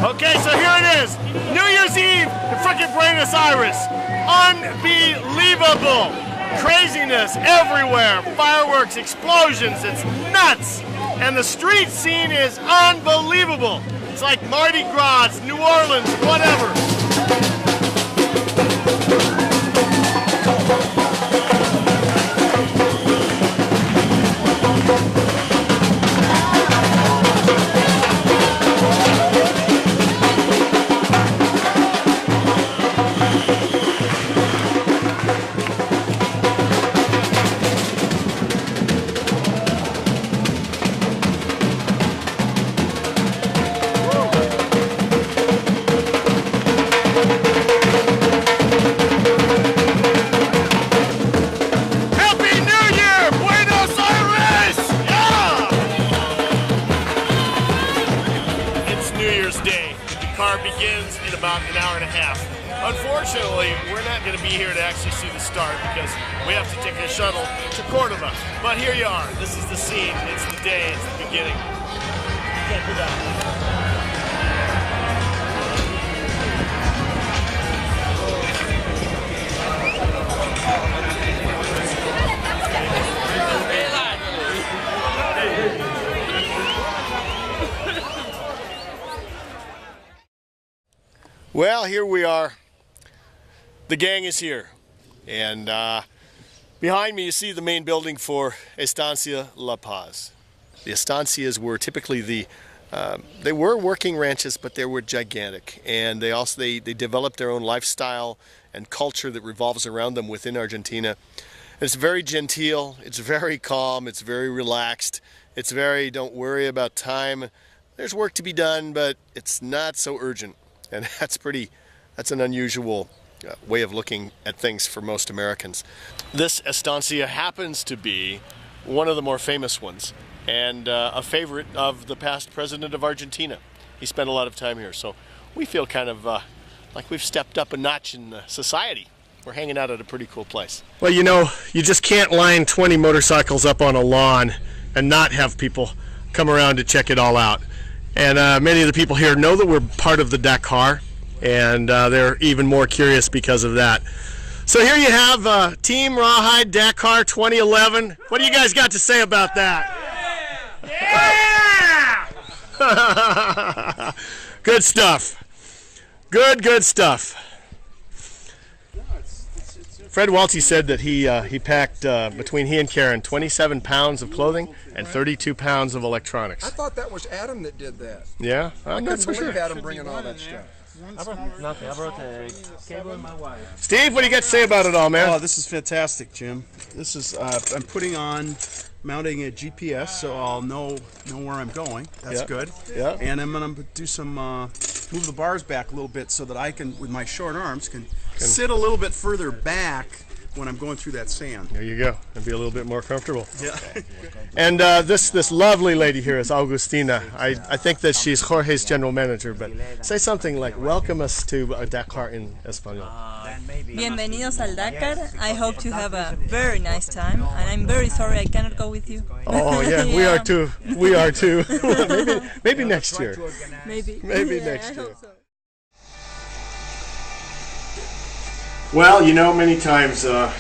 Okay, so here it is. New Year's Eve in frickin' Buenos Aires. Unbelievable. Craziness everywhere. Fireworks, explosions. It's nuts. And the street scene is unbelievable. It's like Mardi Gras, New Orleans, whatever. Begins in about an hour and a half. Unfortunately, we're not going to be here to actually see the start because we have to take a shuttle to Cordoba. But here you are. This is the scene. It's the day. It's the beginning. Check it out. Well, here we are. The gang is here. And behind me you see the main building for Estancia La Paz. The estancias were typically they were working ranches, but they were gigantic. And they developed their own lifestyle and culture that revolves around them within Argentina. It's very genteel, it's very calm, it's very relaxed. It's very, don't worry about time. There's work to be done, but it's not so urgent. And that's an unusual way of looking at things for most Americans. This estancia happens to be one of the more famous ones and a favorite of the past president of Argentina. He spent a lot of time here, so we feel kind of like we've stepped up a notch in society. We're hanging out at a pretty cool place. Well, you know, you just can't line 20 motorcycles up on a lawn and not have people come around to check it all out. And many of the people here know that we're part of the Dakar, and they're even more curious because of that. So here you have Team RawHyde Dakar 2011. What do you guys got to say about that? Yeah! Good stuff. Good stuff. Fred Waltzy said that he packed, between he and Karen, 27 pounds of clothing and 32 pounds of electronics. I thought that was Adam that did that. Yeah? I'm not so sure. Adam bringing all that stuff. Nothing. I brought the cable and my wire. Steve, what do you got to say about it all, man? Oh, this is fantastic, Jim. This is, I'm putting on, mounting a GPS so I'll know where I'm going. That's good. Yeah. And I'm going to do some, move the bars back a little bit so that I can, with my short arms, can sit a little bit further back when I'm going through that sand. There you go. And be a little bit more comfortable. Yeah. And this lovely lady here is Augustina. I think that she's Jorge's general manager, but say something like, welcome us to Dakar in Espanol. Bienvenidos al Dakar. I hope to have a very nice time, and I'm very sorry I cannot go with you. Oh yeah, we are too. We are too. maybe next year. Maybe next year. I hope so. Well, you know, many times the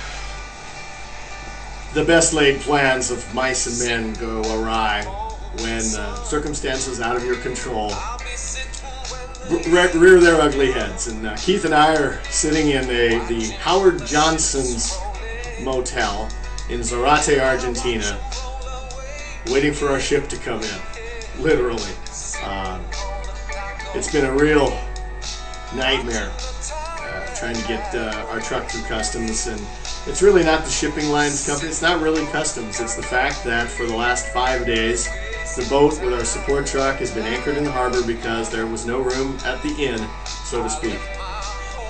best laid plans of mice and men go awry when circumstances out of your control rear their ugly heads. And Keith and I are sitting in the Howard Johnson's motel in Zarate, Argentina, waiting for our ship to come in, literally. It's been a real nightmare trying to get our truck through customs, and it's really not the shipping lines company, it's not really customs, it's the fact that for the last 5 days the boat with our support truck has been anchored in the harbor because there was no room at the inn, so to speak.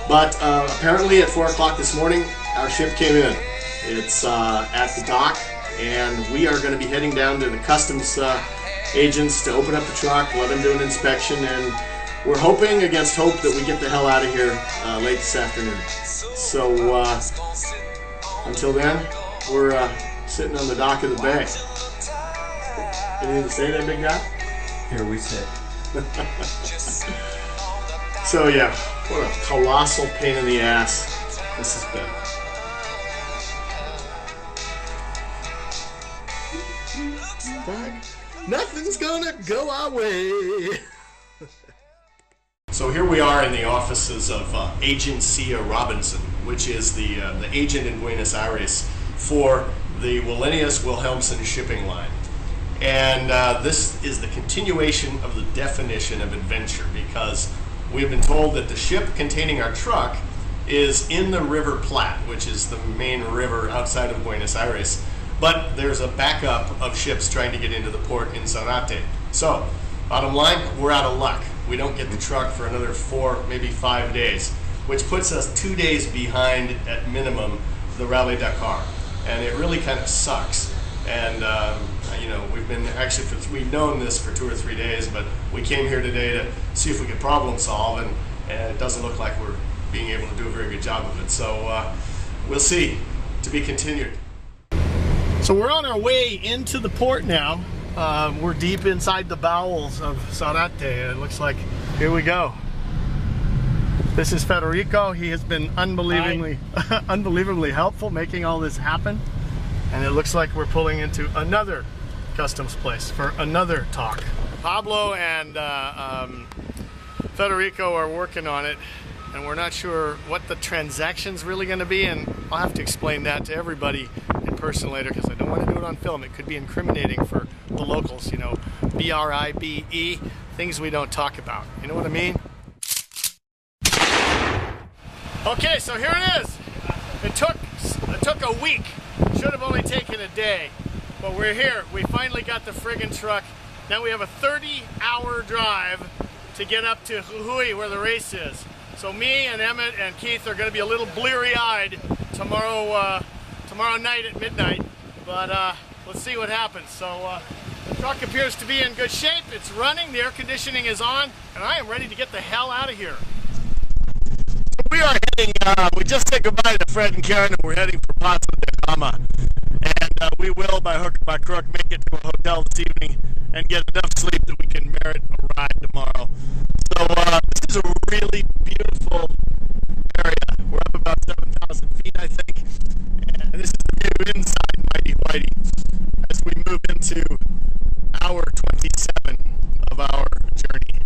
But apparently at 4 o'clock this morning our ship came in. It's at the dock, and we are going to be heading down to the customs agents to open up the truck, let them do an inspection, and we're hoping against hope that we get the hell out of here late this afternoon. So until then, we're sitting on the dock of the bay. Anything to say there, big guy? Here we sit. So yeah, what a colossal pain in the ass this has been. But nothing's gonna go our way. So here we are in the offices of Agent Cia Robinson, which is the agent in Buenos Aires for the Wallenius Wilhelmsen shipping line. And this is the continuation of the definition of adventure, because we have been told that the ship containing our truck is in the River Plate, which is the main river outside of Buenos Aires. But there's a backup of ships trying to get into the port in Zárate. So, bottom line, we're out of luck. We don't get the truck for another 4, maybe 5 days, which puts us 2 days behind at minimum the Rally Dakar. And it really kind of sucks. And you know, we've known this for 2 or 3 days, but we came here today to see if we could problem solve, and it doesn't look like we're being able to do a very good job of it. So we'll see. To be continued. So we're on our way into the port now. We're deep inside the bowels of Zárate. It looks like, here we go. This is Federico. He has been unbelievably helpful making all this happen. And it looks like we're pulling into another customs place for another talk. Pablo and Federico are working on it, and we're not sure what the transaction's really going to be, and I'll have to explain that to everybody in person later, because I don't want to do it on film. It could be incriminating for the locals, you know, BRIBE, things we don't talk about. You know what I mean? Okay, so here it is. It took a week. Should have only taken a day, but we're here. We finally got the friggin' truck. Now we have a 30-hour drive to get up to Jujuy, where the race is. So me and Emmett and Keith are going to be a little bleary-eyed tomorrow night at midnight, but let's see what happens. So the truck appears to be in good shape. It's running, the air conditioning is on, and I am ready to get the hell out of here. We are heading, we just said goodbye to Fred and Karen, and we're heading for Paso de Gama. And we will, by hook or by crook, make it to a hotel this evening and get enough sleep that we can merit a ride tomorrow. So this is a really beautiful area. We're up about 7,000 feet, I think. And this is the view inside Mighty Whitey as we move into hour 27 of our journey.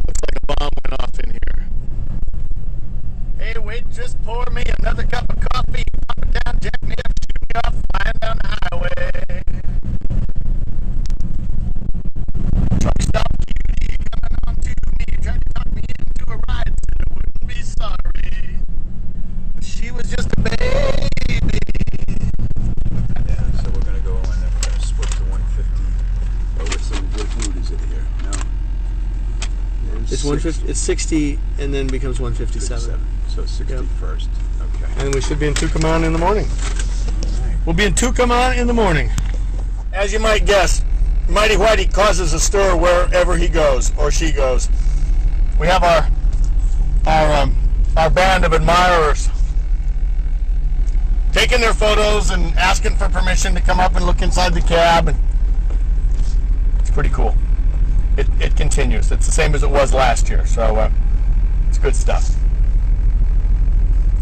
Looks like a bomb went off in here. Hey, waitress, pour me another cup of coffee. Up and down, jack me up, shoot me off, flying down the highway. Truck stop cutie coming on to me, tried to talk me into a ride, said I wouldn't be sorry. But she was just a baby. Yeah, so we're gonna go and then we're gonna split to 150. Oh, what route is it here? No. It's 150. It's 60, and then becomes 157. So 60 first. Okay. And we should be in Tucumán in the morning. Right. We'll be in Tucumán in the morning. As you might guess, Mighty Whitey causes a stir wherever he goes or she goes. We have our band of admirers taking their photos and asking for permission to come up and look inside the cab. And it's pretty cool. It continues. It's the same as it was last year, so it's good stuff.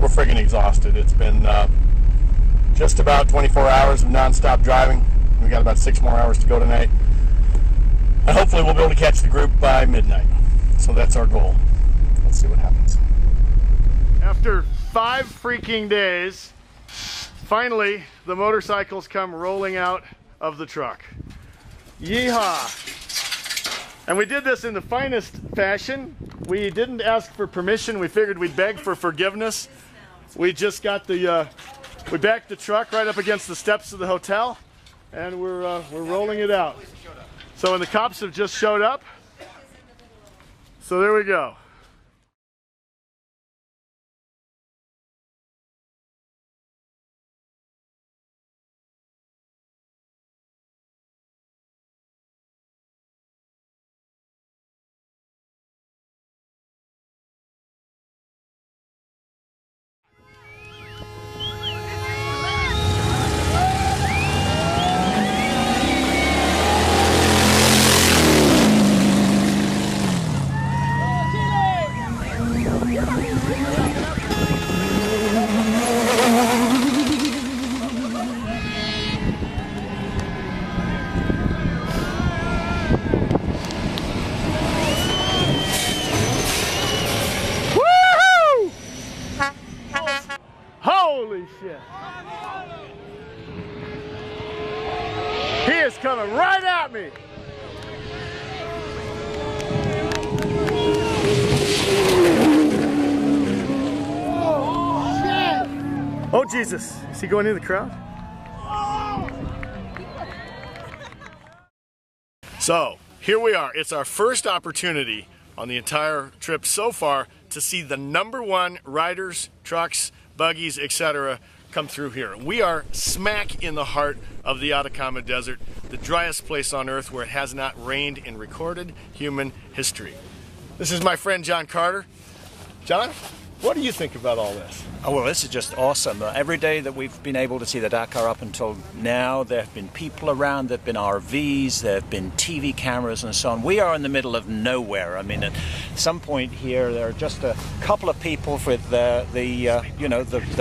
We're friggin' exhausted. It's been just about 24 hours of non-stop driving. We got about 6 more hours to go tonight. And hopefully we'll be able to catch the group by midnight. So that's our goal. Let's see what happens. After 5 freaking days, finally the motorcycles come rolling out of the truck. Yeehaw! And we did this in the finest fashion. We didn't ask for permission. We figured we'd beg for forgiveness. We just got we backed the truck right up against the steps of the hotel, and we're rolling it out. So, and the cops have just showed up. So there we go. coming right at me. Oh, Jesus. Is he going into the crowd? So, here we are. It's our first opportunity on the entire trip so far to see the #1 riders, trucks, buggies, etc. come through here. We are smack in the heart of the Atacama Desert, the driest place on earth where it has not rained in recorded human history. This is my friend John Carter. John, what do you think about all this? Oh, well, this is just awesome. Every day that we've been able to see the Dakar up until now, there have been people around, there have been RVs, there have been TV cameras and so on. We are in the middle of nowhere. I mean, at some point here, there are just a couple of people with the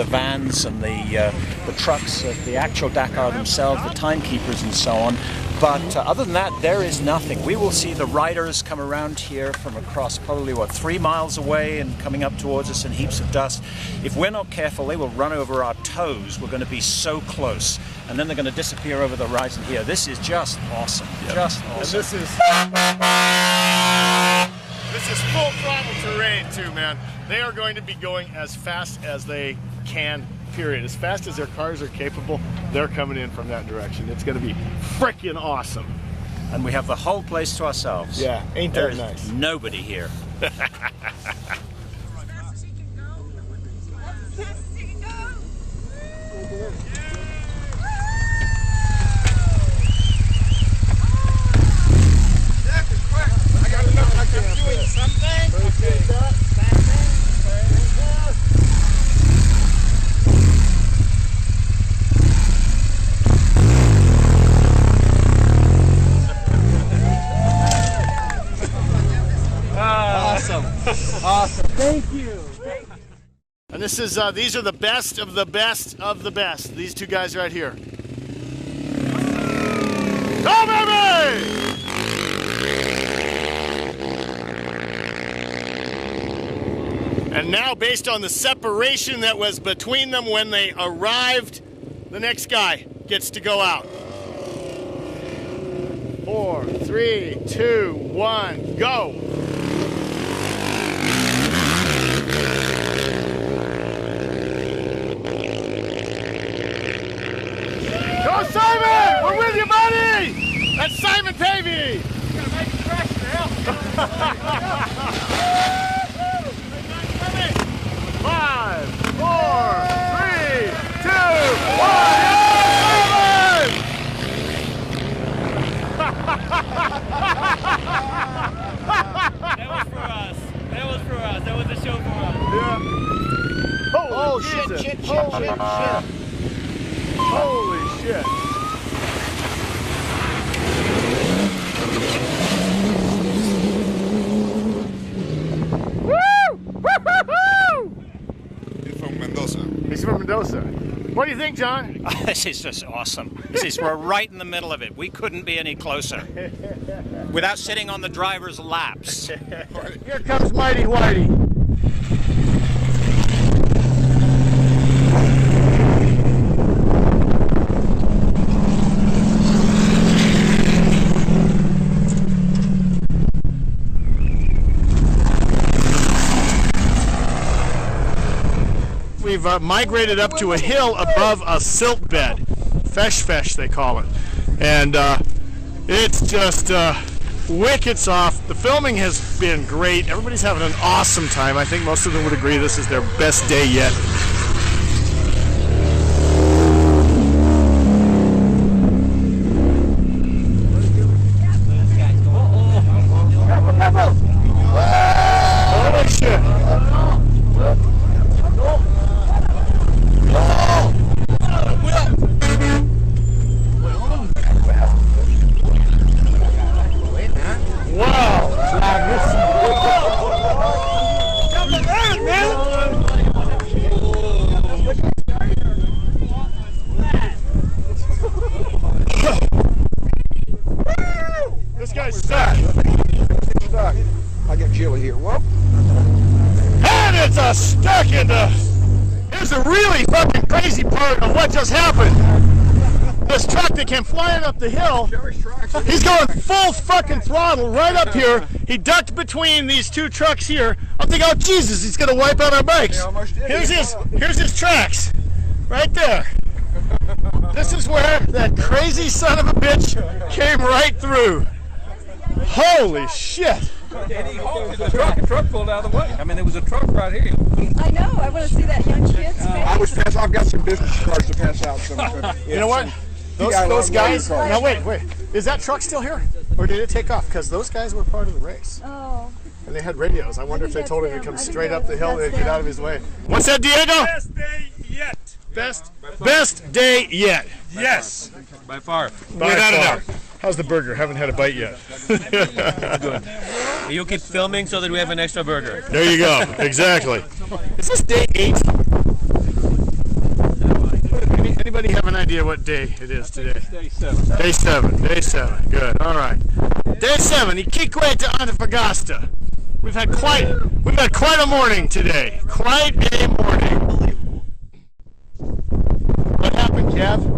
vans and the trucks, the actual Dakar themselves, the timekeepers and so on. But other than that, there is nothing. We will see the riders come around here from across probably, 3 miles away and coming up towards us in heaps of dust. If we're not careful, they will run over our toes. We're going to be so close. And then they're going to disappear over the horizon here. This is just awesome. Yep. Just awesome. And this is full throttle terrain too, man. They are going to be going as fast as they can, period. As fast as their cars are capable, they're coming in from that direction. It's going to be freaking awesome. And we have the whole place to ourselves. Yeah, ain't that nice? Nobody here. Awesome. Thank you. And this is these are the best of the best of the best. These two guys right here. Go, baby! And now, based on the separation that was between them when they arrived, the next guy gets to go out. 4, 3, 2, 1, go! Go, Simon! We're with you, buddy! That's Simon Pavey! You're gonna make it crash now. 5, 4, 3, 2, 1, That was for us. That was for us. That was a show for us. Yeah. Holy shit. Holy shit. Woo! Woo-hoo-hoo! He's from Mendoza. He's from Mendoza. What do you think, John? This is just awesome. We're right in the middle of it. We couldn't be any closer. Without sitting on the driver's laps. Here comes Mighty Whitey. We've migrated up to a hill above a silt bed. Fesh they call it. And it's just wicked soft. The filming has been great. Everybody's having an awesome time. I think most of them would agree this is their best day yet. Holy shit. This guy's stuck. I got Jilly here. Whoop. And it's stuck in the... Here's the really fucking crazy part of what just happened. this truck that came flying up the hill. He's going full fucking throttle right up here. He ducked between these two trucks here. I'm thinking, oh Jesus, he's gonna wipe out our bikes. Here's his tracks, right there. This is where that crazy son of a bitch came right through. Holy shit! And he halted the truck. The truck pulled out of the way. I mean, there was a truck right here. I know. I want to see that young kid's face. I was pass. I've got some business cards to pass out. You know what? Those guys. Now wait. Is that truck still here, or did it take off? Because those guys were part of the race. Oh. And they had radios. I wonder if they told him to come straight up the hill and get out of his way. What's that, Diego? Best day yet. Best day yet. Yes. By far. Without a doubt. How's the burger? Haven't had a bite yet. Good. You keep filming so that we have an extra burger. There you go. Exactly. Is this day 8? Anybody have an idea what day it is today? Day 7. Day 7. Day 7. Good. All right. Day 7. Iquique to Antofagasta. We've had quite a morning today. Quite a morning. What happened, Kev?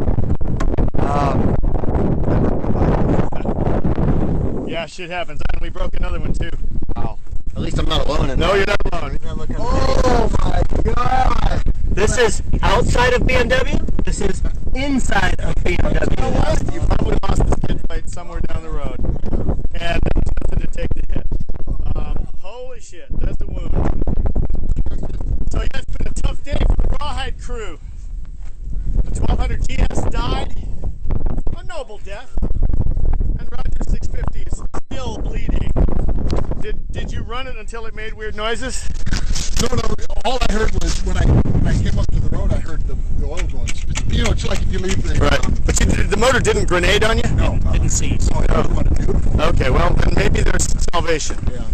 Yeah, shit happens. And we broke another one too. Wow. At least I'm not alone in No, you're not alone. Oh my god! This is outside of BMW. This is inside of BMW. You probably lost the skid plate somewhere down the road. And there's nothing to take the hit. Holy shit, that's the wound. So yeah, it's been a tough day for the RawHyde crew. The 1200 GS died. A noble death. And Roger 650 is still bleeding. Did you run it until it made weird noises? No. All I heard was when I came up to the road, I heard the oil going. You know, it's like if you leave the right. But the motor didn't grenade on you? No, didn't seize. Beautiful. Okay, well then maybe there's salvation. Yeah.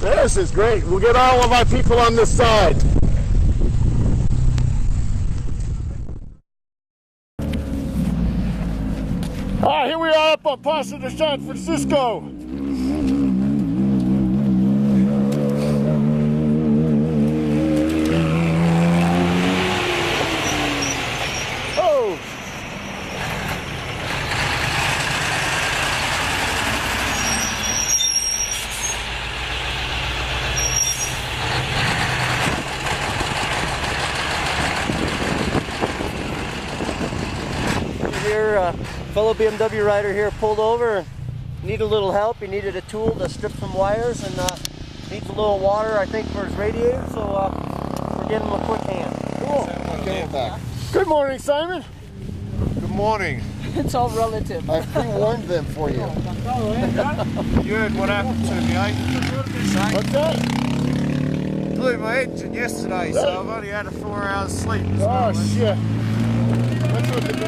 This is great. We'll get all of our people on this side. All right, here we are up on Paso de San Francisco. Oh. Here, fellow BMW rider here pulled over and needed a little help. He needed a tool to strip some wires and needs a little water, I think, for his radiator. So we're giving him a quick hand. Cool. Good morning, Simon. Good morning. It's all relative. I pre-warned them for you. You heard what happened to me, eh? What's that? Blew my engine yesterday, so I've only had a 4 hours sleep. Oh, shit. That's what the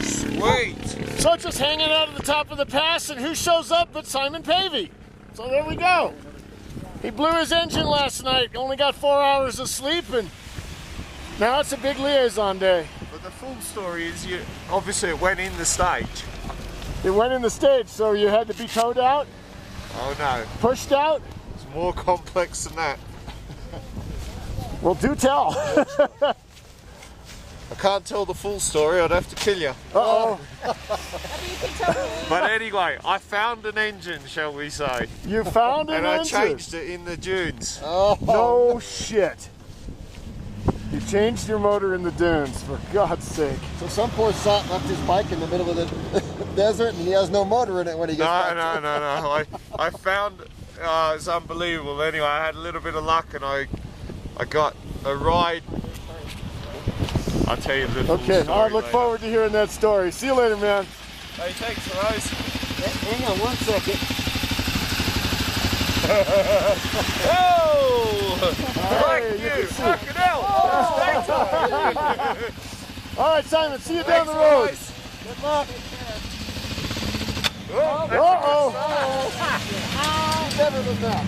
Sweet. So just hanging out at the top of the pass, and who shows up but Simon Pavey? So there we go. He blew his engine last night, only got 4 hours of sleep, and now it's a big liaison day. But the full story is, obviously it went in the stage. It went in the stage, so you had to be towed out? Oh no. Pushed out? It's more complex than that. Well, do tell. I can't tell the full story, I'd have to kill you. Uh-oh. But anyway, I found an engine, shall we say. You found an engine? And I changed it in the dunes. Oh. No shit. You changed your motor in the dunes, for God's sake. So some poor sot left his bike in the middle of the desert and he has no motor in it when he gets back. No. I found, it's unbelievable. Anyway, I had a little bit of luck and I got a ride. I'll tell you the full Okay, story I look later. forward to hearing that story. See you later, man. Hey, thanks, Rose. Hang on 1 second. Oh! Hey, you Fucking hell! All right, Simon, see you down the road. Good luck. Uh-oh. Never look back.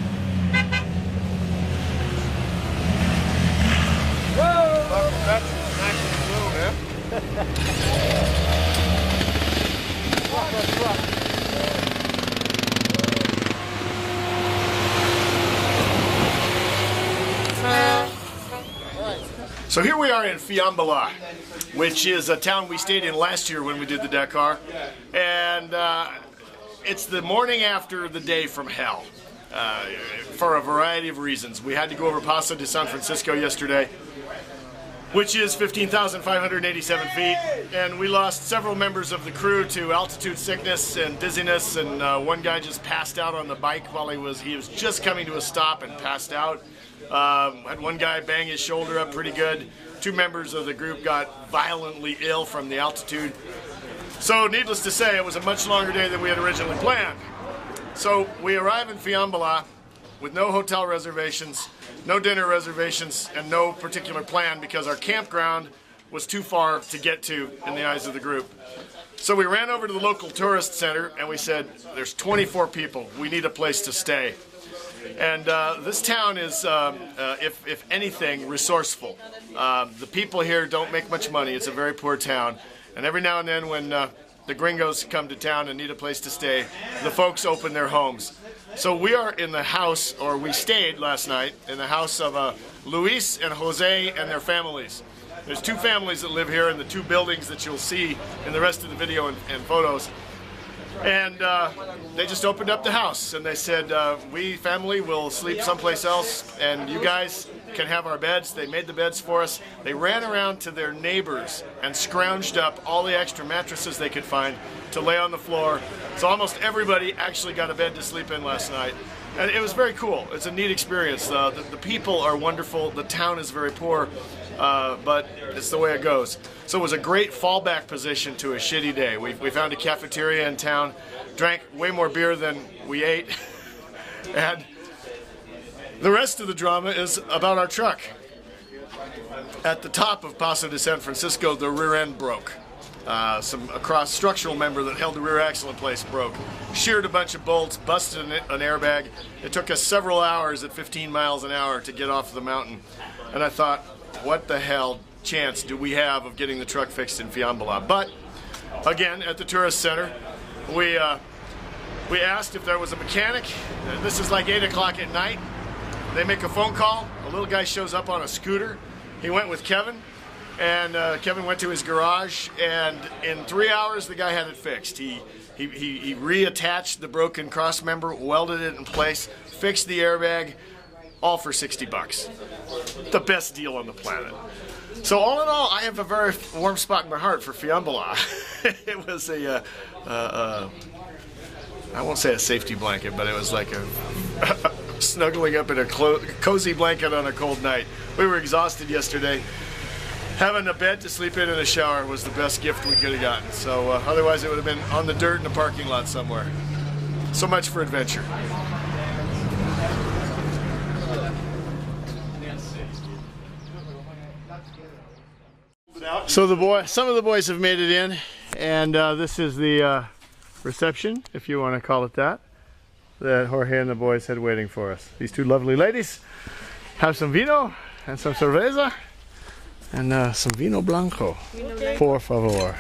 So here we are in Fiambalá, which is a town we stayed in last year when we did the Dakar, and it's the morning after the day from hell, for a variety of reasons. We had to go over Paso de San Francisco yesterday, which is 15,587 feet, and we lost several members of the crew to altitude sickness and dizziness, and one guy just passed out on the bike while he was just coming to a stop and passed out. Had one guy bang his shoulder up pretty good. 2 members of the group got violently ill from the altitude. So needless to say, it was a much longer day than we had originally planned. So we arrive in Fiambalá with no hotel reservations, no dinner reservations, and no particular plan because our campground was too far to get to in the eyes of the group. So we ran over to the local tourist center and we said, there's 24 people, we need a place to stay. And this town is, if anything, resourceful. The people here don't make much money. It's a very poor town. And every now and then when the gringos come to town and need a place to stay, the folks open their homes. So we are in the house, or we stayed last night, in the house of Luis and Jose and their families. There's 2 families that live here in the 2 buildings that you'll see in the rest of the video and photos. And they just opened up the house and they said, we family will sleep someplace else and you guys can have our beds. They made the beds for us. They ran around to their neighbors and scrounged up all the extra mattresses they could find to lay on the floor. So almost everybody actually got a bed to sleep in last night. And it was very cool. It's a neat experience. The people are wonderful. The town is very poor, but it's the way it goes. So it was a great fallback position to a shitty day. We found a cafeteria in town, drank way more beer than we ate, and the rest of the drama is about our truck. At the top of Paso de San Francisco, the rear end broke. A cross structural member that held the rear axle in place broke. Sheared a bunch of bolts, busted an airbag. It took us several hours at 15 miles an hour to get off the mountain. And I thought, what the hell chance do we have of getting the truck fixed in Fiambalá? But again, at the tourist center, we asked if there was a mechanic. This is like 8 o'clock at night. They make a phone call. A little guy shows up on a scooter. He went with Kevin. And Kevin went to his garage, and in 3 hours the guy had it fixed. He reattached the broken cross member, welded it in place, fixed the airbag, all for 60 bucks. The best deal on the planet. So all in all, I have a very warm spot in my heart for Fiambalá. It was I won't say a safety blanket, but it was like a snuggling up in a cozy blanket on a cold night. We were exhausted yesterday. Having a bed to sleep in and a shower was the best gift we could have gotten. So otherwise it would have been on the dirt in a parking lot somewhere. So much for adventure. So some of the boys have made it in, and this is the reception, if you want to call it that Jorge and the boys had waiting for us. These 2 lovely ladies have some vino and some cerveza. And some vino blanco, por favor.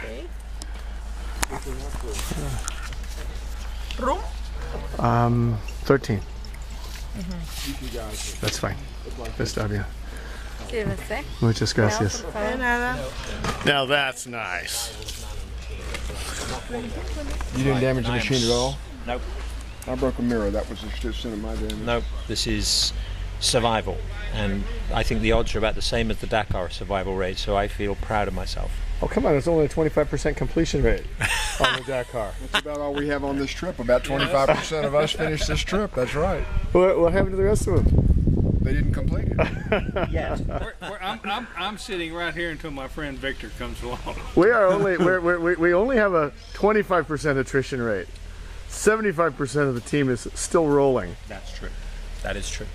Room? 13. That's fine. Está bien. Muchas gracias. Now that's nice. You didn't damage the machine at all? Nope. I broke a mirror. That was the extent of my damage. Nope. This is survival, and I think the odds are about the same as the Dakar survival rate, so I feel proud of myself. Oh, come on, it's only a 25% completion rate on the Dakar. That's about all we have on this trip. About 25% of us finished this trip. That's right. What happened to the rest of them? They didn't complete it. Yes. I'm sitting right here until my friend Victor comes along. We only have a 25% attrition rate. 75% of the team is still rolling. That's true. That is true.